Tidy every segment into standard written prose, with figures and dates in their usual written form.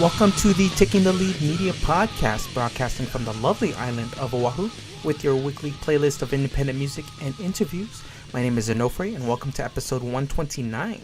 Welcome to the Taking the Lead Media Podcast, broadcasting from the lovely island of Oahu with your weekly playlist of independent music and interviews. My name is Neaux, and welcome to episode 129.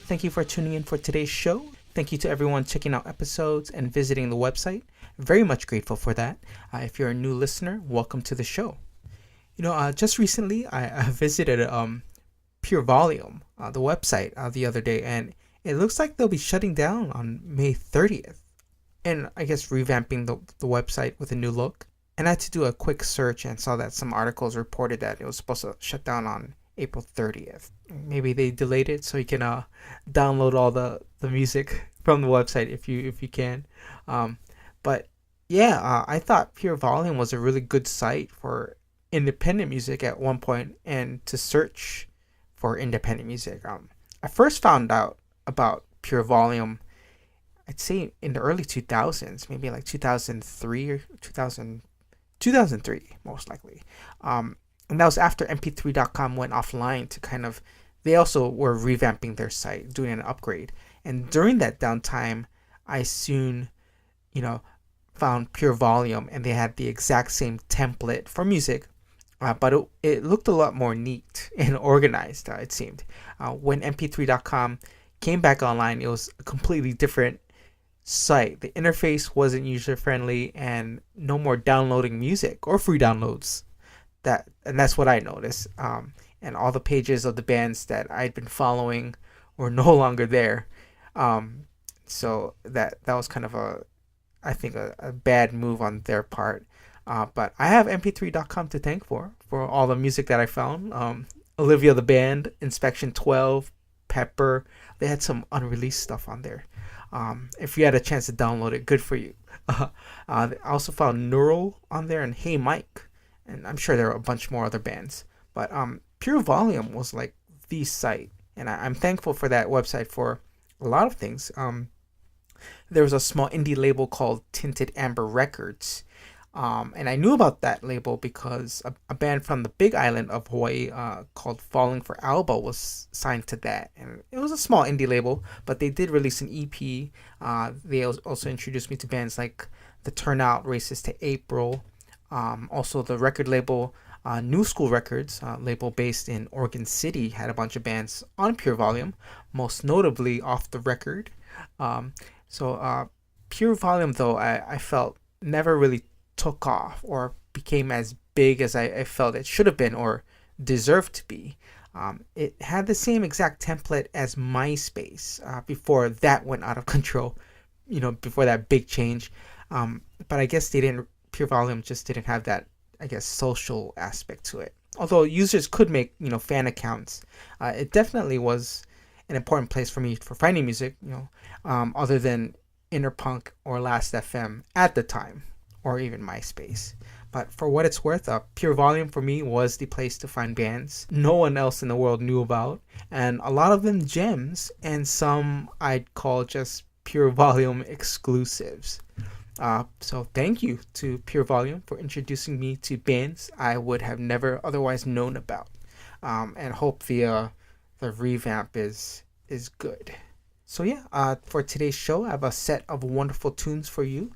Thank you for tuning in for today's show. Thank you to everyone checking out episodes and visiting the website. Very much grateful for that. If you're a new listener, welcome to the show. Just recently I visited Pure Volume, the website, the other day, and it looks like they'll be shutting down on May 30th. And I guess revamping the website with a new look. And I had to do a quick search and saw that some articles reported that it was supposed to shut down on April 30th. Maybe they delayed it so you can download all the music from the website if you can. But yeah, I thought Pure Volume was a really good site for independent music at one point and to search for independent music. I first found out about Pure Volume, I'd say in the early 2000s, maybe like 2003 or 2003 most likely. And that was after mp3.com went offline to they also were revamping their site, doing an upgrade. And during that downtime, I soon, found Pure Volume, and they had the exact same template for music, but it looked a lot more neat and organized, it seemed. When mp3.com came back online, it was a completely different site. The interface wasn't user-friendly and no more downloading music or free downloads. That's what I noticed. And all the pages of the bands that I'd been following were no longer there. So that was kind of a bad move on their part. But I have mp3.com to thank for all the music that I found. Olivia the Band, Inspection 12, Pepper. They had some unreleased stuff on there. If you had a chance to download it, good for you. I also found Neaux on there and Hey Mike, and I'm sure there are a bunch more other bands. But Pure Volume was like the site, and I'm thankful for that website for a lot of things. There was a small indie label called Tinted Amber Records. And I knew about that label because a band from the Big Island of Hawaii called Falling for Alba was signed to that. And it was a small indie label, but they did release an EP. They also introduced me to bands like The Turnout, Races to April. Also, the record label New School Records, label based in Oregon City, had a bunch of bands on Pure Volume, most notably Off the Record. So Pure Volume, though, I felt never really took off or became as big as I felt it should have been or deserved to be. It had the same exact template as MySpace before that went out of control, before that big change. But I guess Pure Volume just didn't have that, social aspect to it. Although users could make, fan accounts, it definitely was an important place for me for finding music, other than Interpunk or Last.fm at the time, or even MySpace. But for what it's worth, Pure Volume for me was the place to find bands no one else in the world knew about, and a lot of them gems, and some I'd call just Pure Volume exclusives. So thank you to Pure Volume for introducing me to bands I would have never otherwise known about, and hope the revamp is good. So yeah, for today's show, I have a set of wonderful tunes for you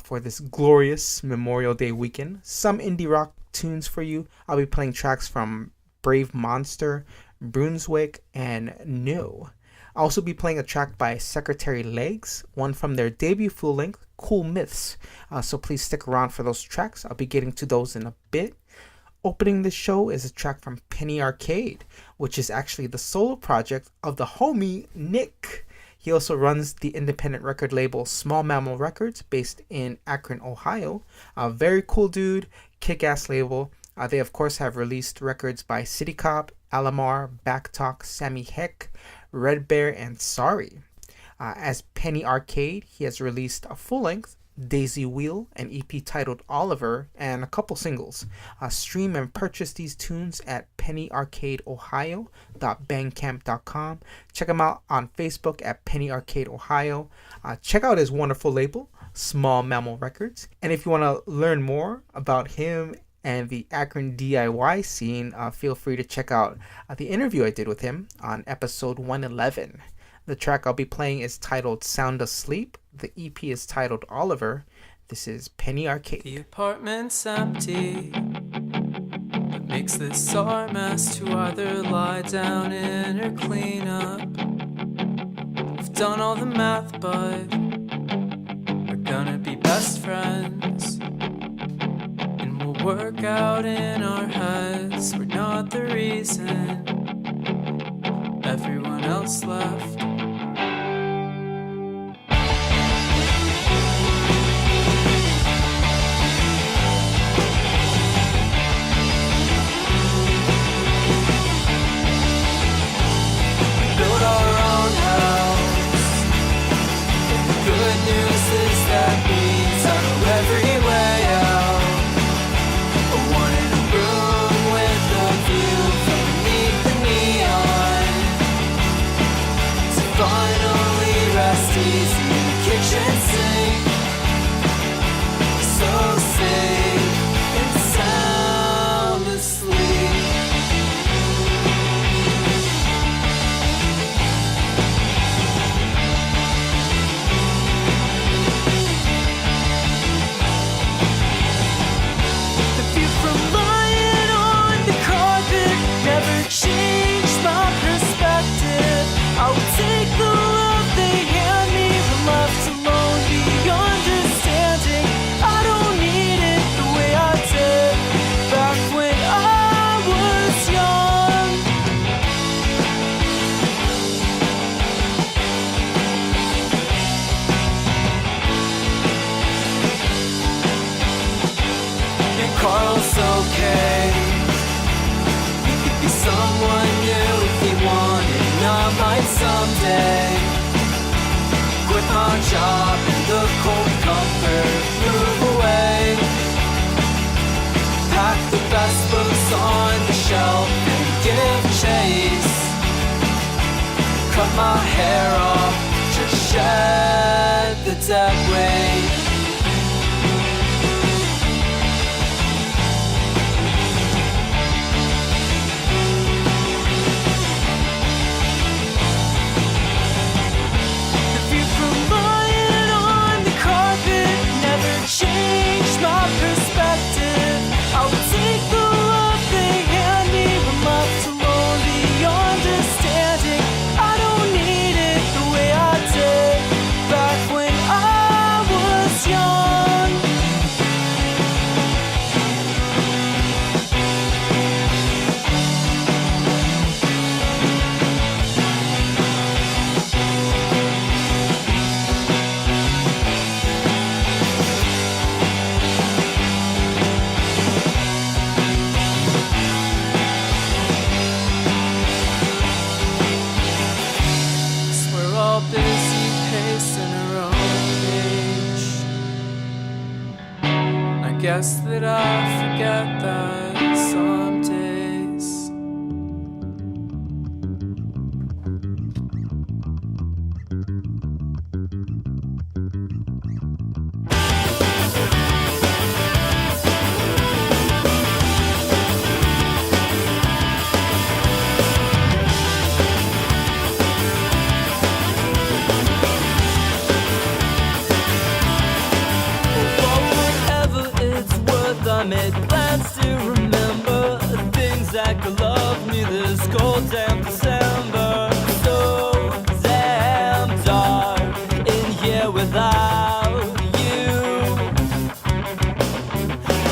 for this glorious Memorial Day weekend. Some indie rock tunes for you. I'll be playing tracks from Brave Monster, Brunswick, and Neaux. I'll also be playing a track by Secretary Legs, one from their debut full-length, Cool Myths. So please stick around for those tracks. I'll be getting to those in a bit. Opening the show is a track from Penny Arcade, which is actually the solo project of the homie Nick. He also runs the independent record label Small Mammal Records, based in Akron, Ohio. A very cool dude, kick-ass label. They, of course, have released records by City Cop, Alamar, Backtalk, Sammy Heck, Red Bear, and Sorry. As Penny Arcade, he has released a full-length, Daisy Wheel, an EP titled Oliver, and a couple singles. Stream and purchase these tunes at pennyarcadeohio.bandcamp.com. Check him out on Facebook at Penny Arcade Ohio. Check out his wonderful label, Small Mammal Records. And if you want to learn more about him and the Akron DIY scene, feel free to check out the interview I did with him on episode 111. The track I'll be playing is titled Sound Asleep. The EP is titled Oliver. This is Penny Arcade. The apartment's empty. What makes this our mess to either lie down in or clean up? We've done all the math, but we're gonna be best friends. And we'll work out in our heads we're not the reason everyone else left. Someday, quit my job in the cold comfort, move away, pack the best books on the shelf and give chase, cut my hair off, just shed the dead weight. Change my perspective. I will take the love they hand me, but left alone the understanding. I don't need it the way I did back when I was young. Busy pacing our own page. I guess that I forget that some days. I made plans to remember things that could love me this cold damn December. So damn dark in here without you.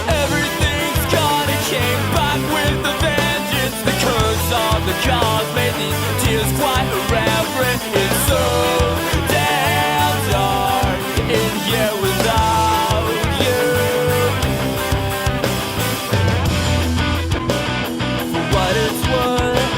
Everything's gonna came back with a vengeance. The curse of the cause made these tears quite irreverent. It's so damn dark in here without you. For what it's worth,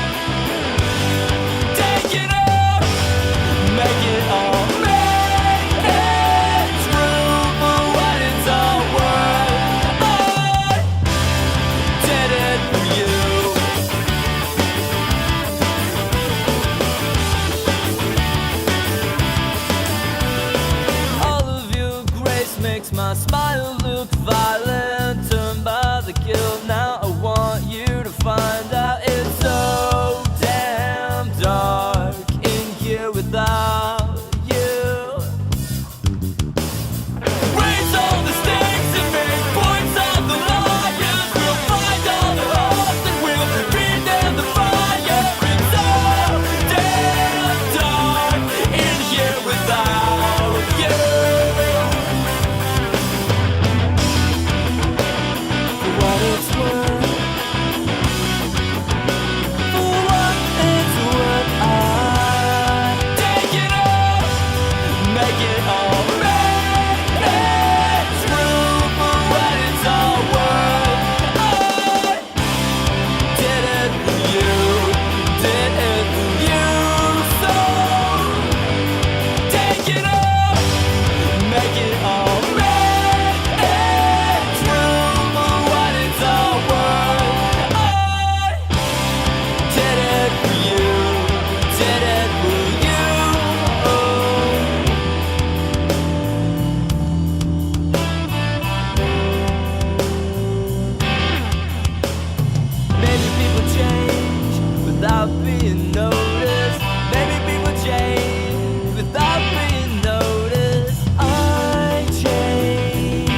people change without being noticed. Maybe people change without being noticed. I changed,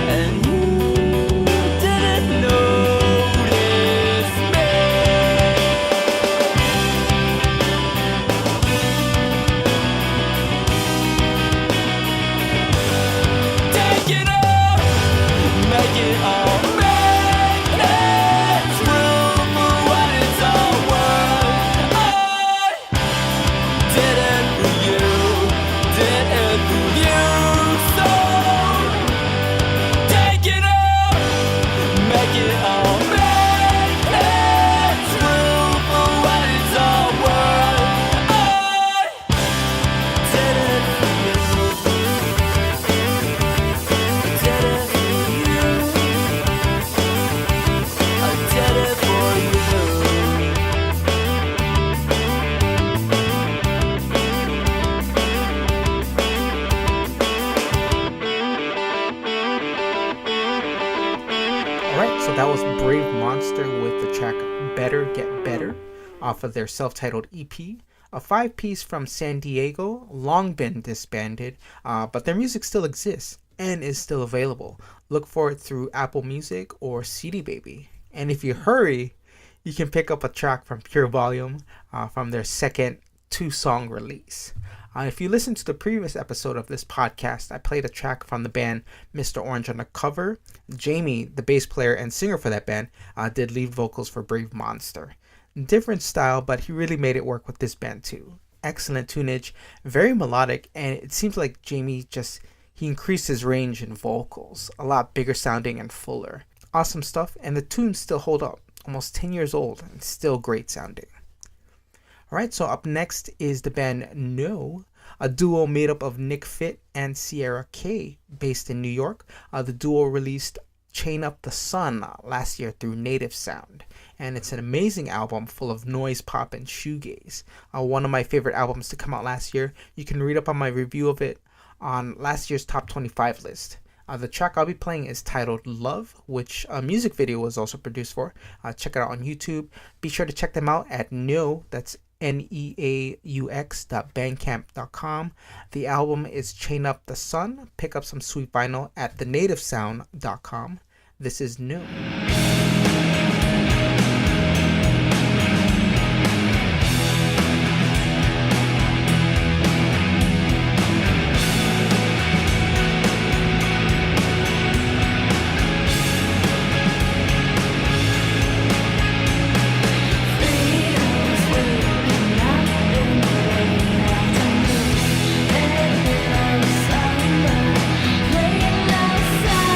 and you didn't notice me. Take it up, make it all make it true for what it's all worth. I did it for you, did it for you. So take it up, make it all make it true for what it's all worth. I did it for you, did it for you, I did it for you. Alright, so that was Brave Monster with the track Better Get Better off of their self-titled EP. A 5-piece from San Diego, long been disbanded, but their music still exists and is still available. Look for it through Apple Music or CD Baby. And if you hurry, you can pick up a track from Pure Volume from their second 2-song release. If you listen to the previous episode of this podcast, I played a track from the band Mr. Orange on the cover. Jamie, the bass player and singer for that band, did lead vocals for Brave Monster. Different style, but he really made it work with this band too. Excellent tunage, very melodic, and it seems like Jamie he increased his range in vocals, a lot bigger sounding and fuller. Awesome stuff, and the tunes still hold up, almost 10 years old and still great sounding. Alright, so up next is the band Neaux, a duo made up of Nick Fit and Sierra K, based in New York. The duo released Chain Up the Sun last year through Native Sound, and it's an amazing album full of noise pop and shoegaze. One of my favorite albums to come out last year. You can read up on my review of it on last year's top 25 list. The track I'll be playing is titled Love, which a music video was also produced for. Check it out on YouTube. Be sure to check them out at Neaux, that's neaux.bandcamp.com. The album is Chain Up the Sun. Pick up some sweet vinyl at thenativesound.com. This is Neaux. Playing outside.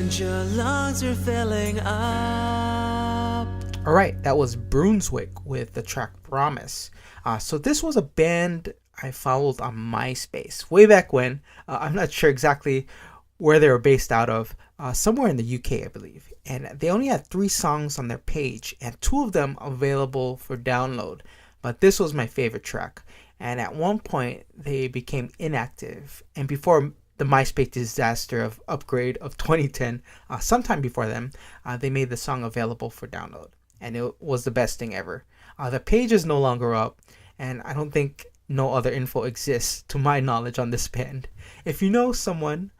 and your lungs are filling up. Alright, that was Brunswick with the track Promise. So this was a band I followed on MySpace way back when. I'm not sure exactly where they were based out of, somewhere in the UK, I believe. And they only had 3 songs on their page, and 2 of them available for download. But this was my favorite track. And at one point, they became inactive. And before the MySpace disaster of upgrade of 2010, sometime before then, they made the song available for download. And it was the best thing ever. The page is no longer up, and I don't think no other info exists to my knowledge on this band. If you know someone,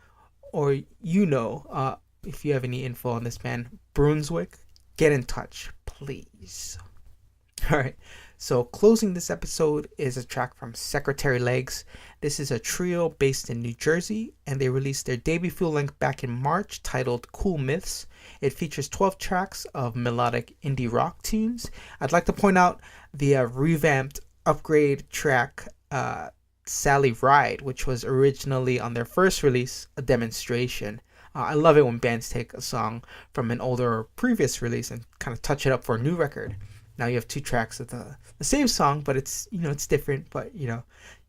or if you have any info on this band, Brunswick, get in touch, please. Alright, so closing this episode is a track from Secretary Legs. This is a trio based in New Jersey, and they released their debut full-length back in March titled Cool Myths. It features 12 tracks of melodic indie rock tunes. I'd like to point out the revamped upgrade track, Sally Ride, which was originally on their first release, a demonstration. I love it when bands take a song from an older or previous release and kind of touch it up for a new record. Now you have 2 tracks of the same song, but it's different. But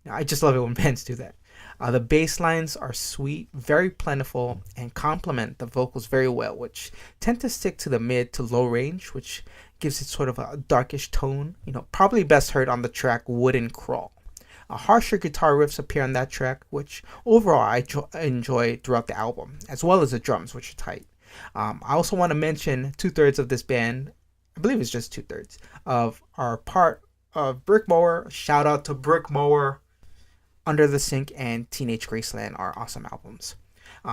I just love it when bands do that. The bass lines are sweet, very plentiful, and complement the vocals very well, which tend to stick to the mid to low range, which gives it sort of a darkish tone. Probably best heard on the track Wooden Crawl. Harsher guitar riffs appear on that track, which overall I enjoy throughout the album, as well as the drums, which are tight. I also want to mention 2/3 of this band, I believe it's just 2/3, are part of Brick Mower. Shout out to Brick Mower. Under the Sink and Teenage Graceland are awesome albums.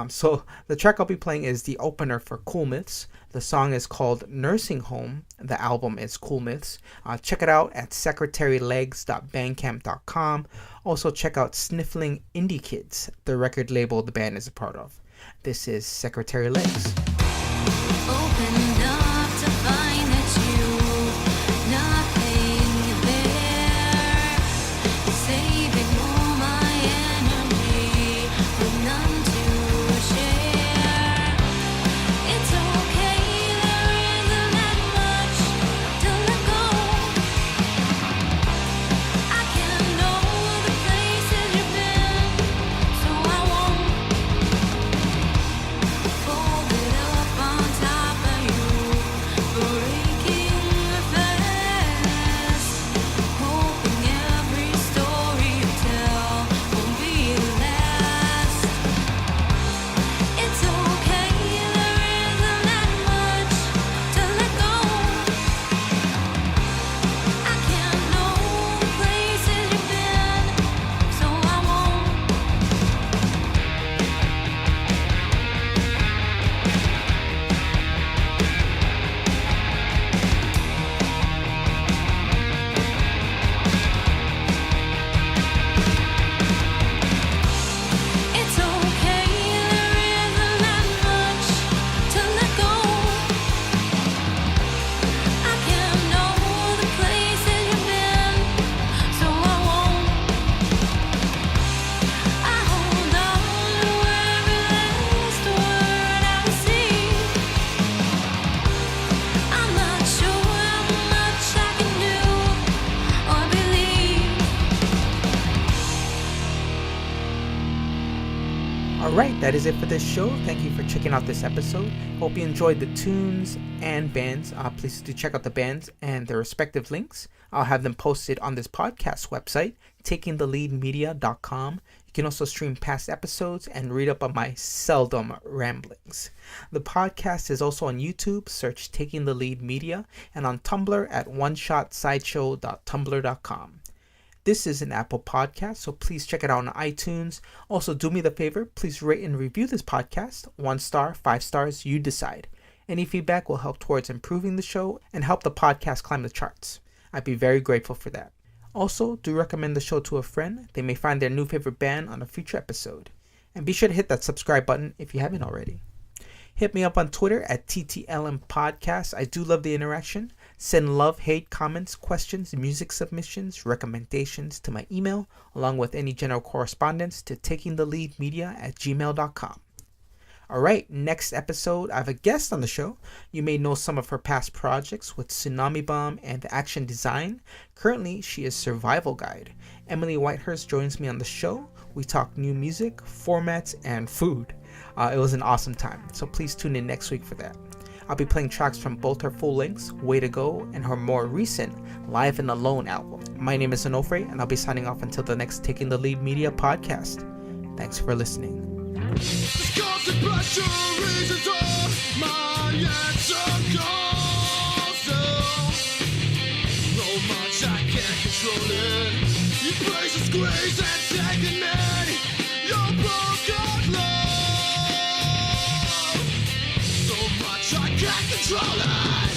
So the track I'll be playing is the opener for Cool Myths. The song is called Nursing Home. The album is Cool Myths. Check it out at secretarylegs.bandcamp.com. Also check out Sniffling Indie Kids, the record label the band is a part of. This is Secretary Legs. Opened up to find that nothing there, saving all my energy with none to share. It's okay, there isn't that much to let go. I can know the places you've been, so I won't fold it up on top of you, breaking fast, hoping every story you tell won't be the last. It's okay, there isn't that much to let go. I can't know the places you've been, so I won't. It's okay, there isn't that much to let go. I can't know the places you've been, so I won't. I hold on to every last word I receive. I'm not sure how much I can do or believe. Alright, that is it for this show. Thank you for checking out this episode. Hope you enjoyed the tunes and bands. Please do check out the bands and their respective links. I'll have them posted on this podcast website, takingtheleadmedia.com. You can also stream past episodes and read up on my seldom ramblings. The podcast is also on YouTube. Search Taking the Lead Media, and on Tumblr at oneshotsideshow.tumblr.com. This is an Apple podcast, so please check it out on iTunes. Also, do me the favor, please rate and review this podcast. 1 star, 5 stars, you decide. Any feedback will help towards improving the show and help the podcast climb the charts. I'd be very grateful for that. Also, do recommend the show to a friend. They may find their new favorite band on a future episode. And be sure to hit that subscribe button if you haven't already. Hit me up on Twitter at TTLM Podcast. I do love the interaction. Send love, hate, comments, questions, music submissions, recommendations to my email, along with any general correspondence to takingtheleadmedia@gmail.com. Alright, next episode, I have a guest on the show. You may know some of her past projects with Tsunami Bomb and Action Design. Currently, she is Survival Guide. Emily Whitehurst joins me on the show. We talk new music, formats, and food. It was an awesome time, so please tune in next week for that. I'll be playing tracks from both her full lengths, Way to Go, and her more recent Live and Alone album. My name is Onofre, and I'll be signing off until the next Taking the Lead Media podcast. Thanks for listening. Control it!